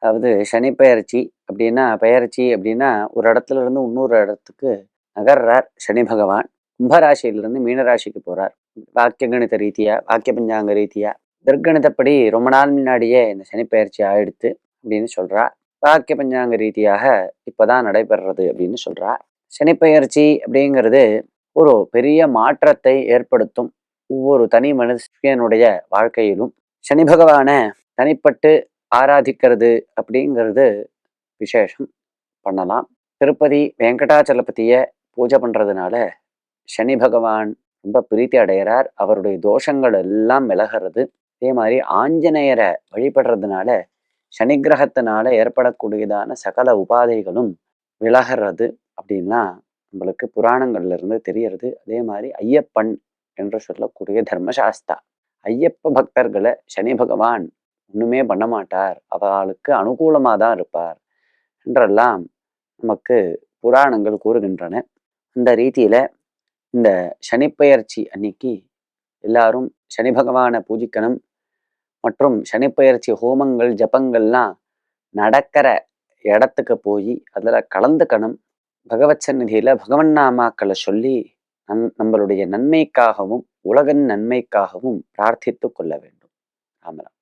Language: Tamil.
அதாவது சனி பெயர்ச்சி அப்படின்னா பெயர்ச்சி அப்படின்னா ஒரு இடத்துல இருந்து இன்னொரு இடத்துக்கு நகர்றார் சனி பகவான். கும்பராசியிலிருந்து மீனராசிக்கு போறார். வாக்கிய கணித ரீதியா, வாக்கிய பஞ்சாங்க ரீதியா, திருக்கணிதப்படி ரொம்ப நாள் முன்னாடியே இந்த சனி பெயர்ச்சி ஆயிடுத்து அப்படின்னு சொல்றா. வாக்கிய பஞ்சாங்க ரீதியாக இப்பதான் நடைபெறுறது அப்படின்னு சொல்றா. சனி பெயர்ச்சி அப்படிங்கிறது ஒரு பெரிய மாற்றத்தை ஏற்படுத்தும் ஒவ்வொரு தனி மனுஷனுடைய வாழ்க்கையிலும். சனி பகவான தனிப்பட்டு ஆராதிக்கிறது அப்படிங்கிறது விசேஷம். பண்ணலாம். திருப்பதி வெங்கடாச்சலபதிய பூஜை பண்றதுனால சனி பகவான் ரொம்ப பிரீத்தி அடைகிறார். அவருடைய தோஷங்கள் எல்லாம் விலகிறது. அதே மாதிரி ஆஞ்சநேயரை வழிபடுறதுனால சனி கிரகத்தினால ஏற்படக்கூடியதான சகல உபாதைகளும் விலகிறது அப்படின்லாம் நம்மளுக்கு புராணங்கள்ல இருந்து தெரியறது. அதே மாதிரி ஐயப்பன் என்று சொல்லக்கூடிய தர்மசாஸ்தா, ஐயப்ப பக்தர்களை சனி பகவான் ஒண்ணுமே பண்ண மாட்டார், அவளுக்கு அனுகூலமா தான் இருப்பார் என்றெல்லாம் நமக்கு புராணங்கள் கூறுகின்றன. அந்த ரீதியில இந்த சனிப்பெயர்ச்சி அன்னைக்கு எல்லாரும் சனி பகவானை பூஜிக்கணும். மற்றும் சனிப்பெயர்ச்சி ஹோமங்கள் ஜபங்கள்லாம் நடக்கிற இடத்துக்கு போய் அதில் கலந்துக்கணும். பகவத் சந்நிதியில பகவன் நாமாக்களை சொல்லி நம்மளுடைய நன்மைக்காகவும் உலகின் நன்மைக்காகவும் பிரார்த்தித்து கொள்ள வேண்டும். ராமராம்.